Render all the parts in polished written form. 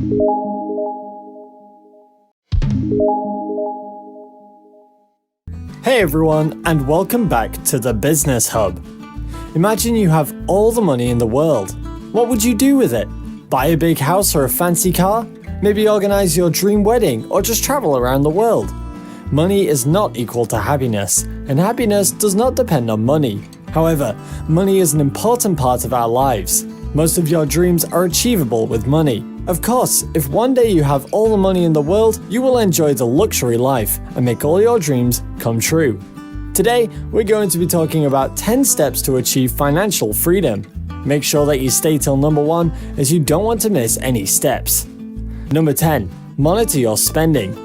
Hey everyone, and welcome back to the Business Hub. Imagine you have all the money in the world. What would you do with it? Buy a big house or a fancy car? Maybe organize your dream wedding or just travel around the world? Money is not equal to happiness, and happiness does not depend on money. However, money is an important part of our lives. Most of your dreams are achievable with money. Of course, if one day you have all the money in the world, you will enjoy the luxury life and make all your dreams come true. Today, we're going to be talking about 10 steps to achieve financial freedom. Make sure that you stay till number 1, as you don't want to miss any steps. Number 10. Monitor your spending.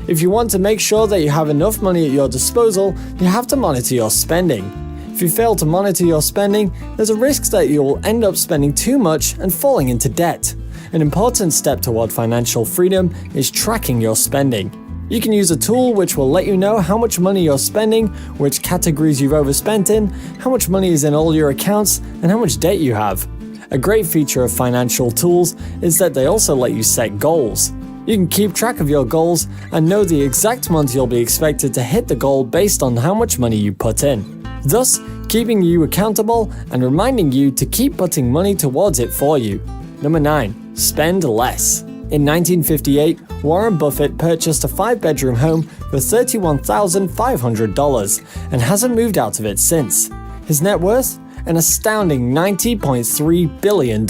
If you want to make sure that you have enough money at your disposal, you have to monitor your spending. If you fail to monitor your spending, there's a risk that you will end up spending too much and falling into debt. An important step toward financial freedom is tracking your spending. You can use a tool which will let you know how much money you're spending, which categories you've overspent in, how much money is in all your accounts, and how much debt you have. A great feature of financial tools is that they also let you set goals. You can keep track of your goals and know the exact month you'll be expected to hit the goal based on how much money you put in, thus keeping you accountable and reminding you to keep putting money towards it for you. Number 9. Spend less. In 1958, Warren Buffett purchased a 5-bedroom home for $31,500 and hasn't moved out of it since. His net worth? An astounding $90.3 billion.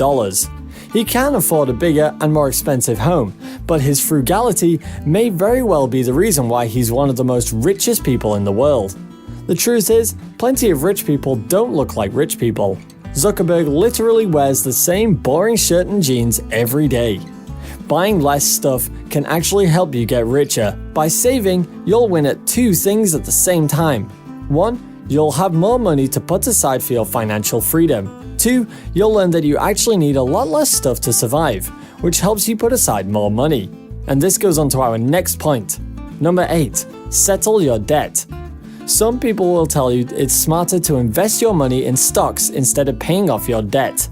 He can afford a bigger and more expensive home, but his frugality may very well be the reason why he's one of the most richest people in the world. The truth is, plenty of rich people don't look like rich people. Zuckerberg literally wears the same boring shirt and jeans every day. Buying less stuff can actually help you get richer. By saving, you'll win at 2 things at the same time. 1. You'll have more money to put aside for your financial freedom. 2. You'll learn that you actually need a lot less stuff to survive, which helps you put aside more money. And this goes on to our next point. Number 8. Settle your debt. Some people will tell you it's smarter to invest your money in stocks instead of paying off your debt.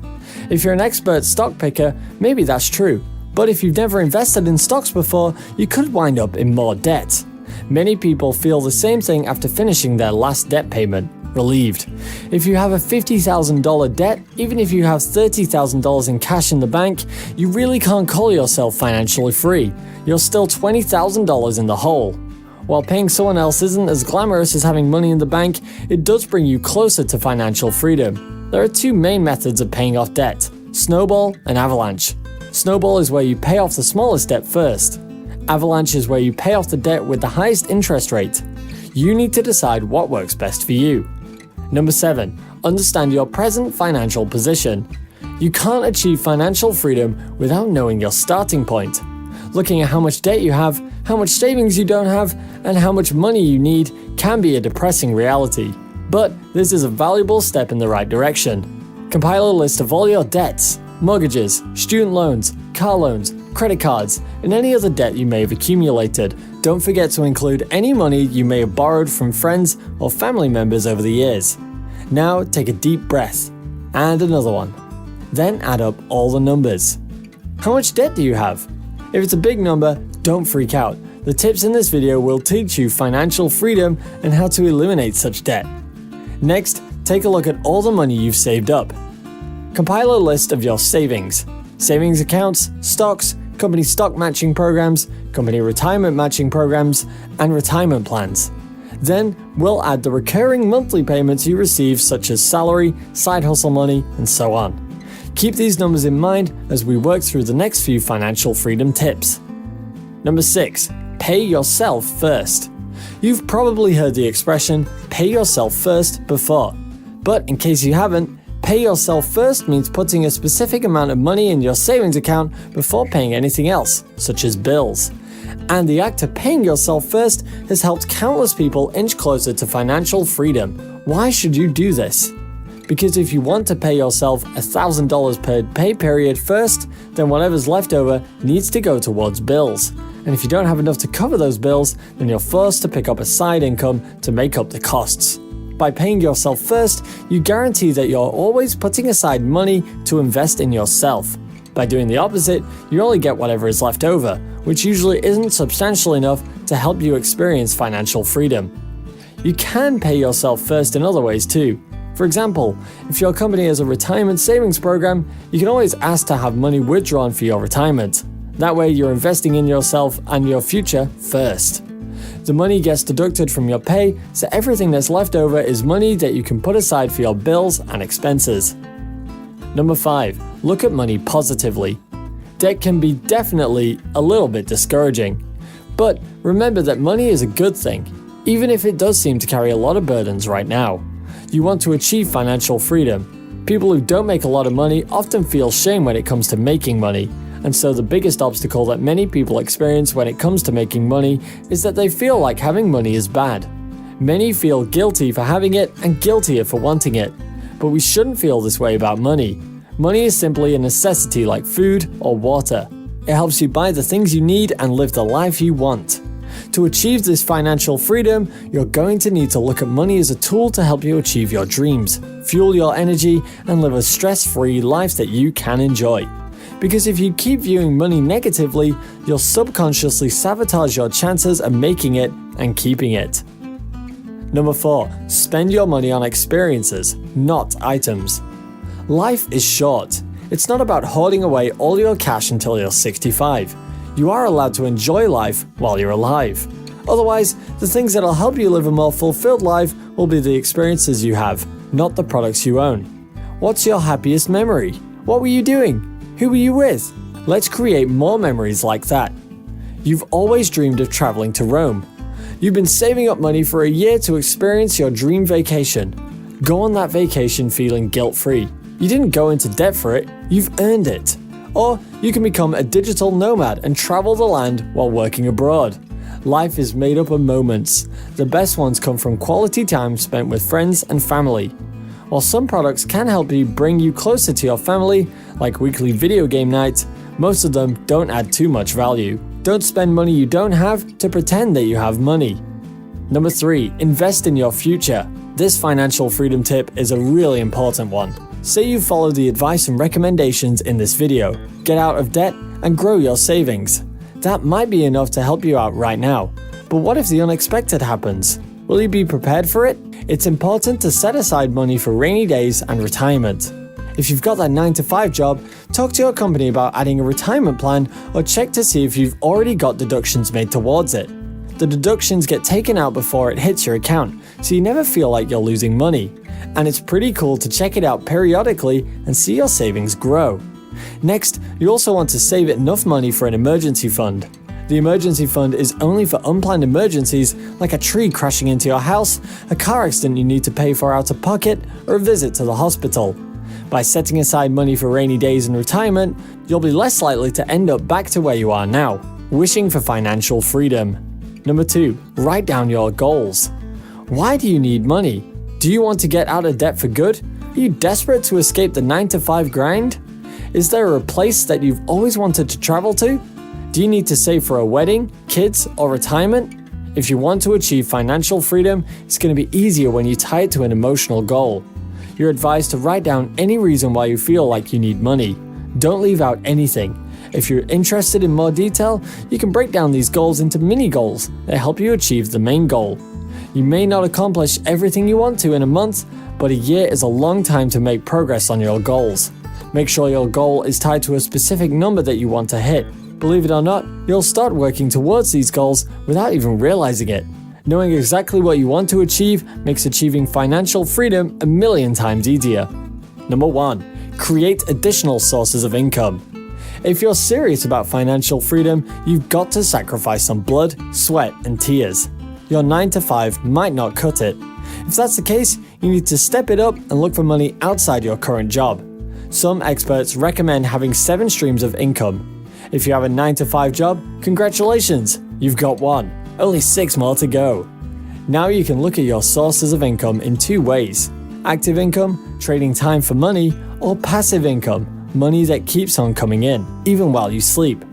If you're an expert stock picker, maybe that's true. But if you've never invested in stocks before, you could wind up in more debt. Many people feel the same thing after finishing their last debt payment, relieved. If you have a $50,000 debt, even if you have $30,000 in cash in the bank, you really can't call yourself financially free. You're still $20,000 in the hole. While paying someone else isn't as glamorous as having money in the bank, it does bring you closer to financial freedom. There are 2 main methods of paying off debt: snowball and avalanche. Snowball is where you pay off the smallest debt first. Avalanche is where you pay off the debt with the highest interest rate. You need to decide what works best for you. Number 7. Understand your present financial position. You can't achieve financial freedom without knowing your starting point. Looking at how much debt you have, how much savings you don't have, and how much money you need can be a depressing reality. But this is a valuable step in the right direction. Compile a list of all your debts: mortgages, student loans, car loans, credit cards, and any other debt you may have accumulated. Don't forget to include any money you may have borrowed from friends or family members over the years. Now take a deep breath, and another one. Then add up all the numbers. How much debt do you have? If it's a big number, don't freak out. The tips in this video will teach you financial freedom and how to eliminate such debt. Next, take a look at all the money you've saved up. Compile a list of your savings accounts, stocks, company stock matching programs, company retirement matching programs, and retirement plans. Then, we'll add the recurring monthly payments you receive, such as salary, side hustle money, and so on. Keep these numbers in mind as we work through the next few financial freedom tips. Number 6. Pay yourself first. You've probably heard the expression, pay yourself first, before. But in case you haven't, pay yourself first means putting a specific amount of money in your savings account before paying anything else, such as bills. And the act of paying yourself first has helped countless people inch closer to financial freedom. Why should you do this? Because if you want to pay yourself $1,000 per pay period first, then whatever's left over needs to go towards bills. And if you don't have enough to cover those bills, then you're forced to pick up a side income to make up the costs. By paying yourself first, you guarantee that you're always putting aside money to invest in yourself. By doing the opposite, you only get whatever is left over, which usually isn't substantial enough to help you experience financial freedom. You can pay yourself first in other ways too. For example, if your company has a retirement savings program, you can always ask to have money withdrawn for your retirement. That way you're investing in yourself and your future first. The money gets deducted from your pay, so everything that's left over is money that you can put aside for your bills and expenses. Number 5. Look at money positively. Debt can be definitely a little bit discouraging. But remember that money is a good thing, even if it does seem to carry a lot of burdens right now. You want to achieve financial freedom. People who don't make a lot of money often feel shame when it comes to making money. And so the biggest obstacle that many people experience when it comes to making money is that they feel like having money is bad. Many feel guilty for having it and guiltier for wanting it. But we shouldn't feel this way about money. Money is simply a necessity like food or water. It helps you buy the things you need and live the life you want. To achieve this financial freedom, you're going to need to look at money as a tool to help you achieve your dreams, fuel your energy, and live a stress-free life that you can enjoy. Because if you keep viewing money negatively, you'll subconsciously sabotage your chances of making it and keeping it. Number 4. Spend your money on experiences, not items. Life is short. It's not about hoarding away all your cash until you're 65. You are allowed to enjoy life while you're alive. Otherwise, the things that'll help you live a more fulfilled life will be the experiences you have, not the products you own. What's your happiest memory? What were you doing? Who were you with? Let's create more memories like that. You've always dreamed of traveling to Rome. You've been saving up money for a year to experience your dream vacation. Go on that vacation feeling guilt-free. You didn't go into debt for it, you've earned it. Or you can become a digital nomad and travel the land while working abroad. Life is made up of moments. The best ones come from quality time spent with friends and family. While some products can help you bring you closer to your family, like weekly video game nights, most of them don't add too much value. Don't spend money you don't have to pretend that you have money. Number 3. Invest in your future. This financial freedom tip is a really important one. Say you follow the advice and recommendations in this video, get out of debt, and grow your savings. That might be enough to help you out right now. But what if the unexpected happens? Will you be prepared for it? It's important to set aside money for rainy days and retirement. If you've got that 9-to-5 job, talk to your company about adding a retirement plan or check to see if you've already got deductions made towards it. The deductions get taken out before it hits your account, so you never feel like you're losing money. And it's pretty cool to check it out periodically and see your savings grow. Next, you also want to save enough money for an emergency fund. The emergency fund is only for unplanned emergencies like a tree crashing into your house, a car accident you need to pay for out of pocket, or a visit to the hospital. By setting aside money for rainy days and retirement, you'll be less likely to end up back to where you are now, wishing for financial freedom. Number 2. Write down your goals. Why do you need money? Do you want to get out of debt for good? Are you desperate to escape the 9-to-5 grind? Is there a place that you've always wanted to travel to? Do you need to save for a wedding, kids, or retirement? If you want to achieve financial freedom, it's going to be easier when you tie it to an emotional goal. You're advised to write down any reason why you feel like you need money. Don't leave out anything. If you're interested in more detail, you can break down these goals into mini goals that help you achieve the main goal. You may not accomplish everything you want to in a month, but a year is a long time to make progress on your goals. Make sure your goal is tied to a specific number that you want to hit. Believe it or not, you'll start working towards these goals without even realizing it. Knowing exactly what you want to achieve makes achieving financial freedom a million times easier. Number 1. Create additional sources of income. If you're serious about financial freedom, you've got to sacrifice some blood, sweat, and tears. Your 9-to-5 might not cut it. If that's the case, you need to step it up and look for money outside your current job. Some experts recommend having 7 streams of income. If you have a 9-to-5 job, congratulations, you've got one. Only 6 more to go. Now you can look at your sources of income in 2 ways. Active income, trading time for money, or passive income, money that keeps on coming in, even while you sleep.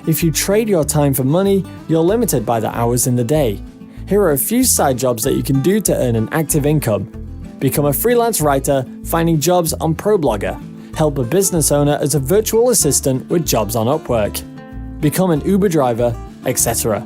If you trade your time for money, you're limited by the hours in the day. Here are a few side jobs that you can do to earn an active income. Become a freelance writer, finding jobs on ProBlogger. help a business owner as a virtual assistant with jobs on Upwork, become an Uber driver, etc.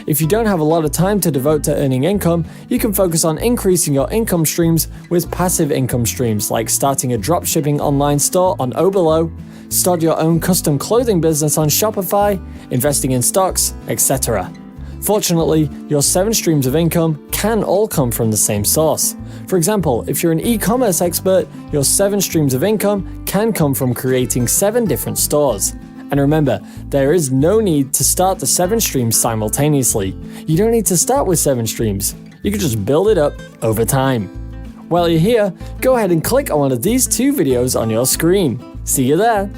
If you don't have a lot of time to devote to earning income, you can focus on increasing your income streams with passive income streams like starting a dropshipping online store on Oberlo, start your own custom clothing business on Shopify, investing in stocks, etc. Fortunately, your 7 streams of income can all come from the same source. For example, if you're an e-commerce expert, your 7 streams of income can come from creating 7 different stores. And remember, there is no need to start the 7 streams simultaneously. You don't need to start with 7 streams. You can just build it up over time. While you're here, go ahead and click on one of these 2 videos on your screen. See you there!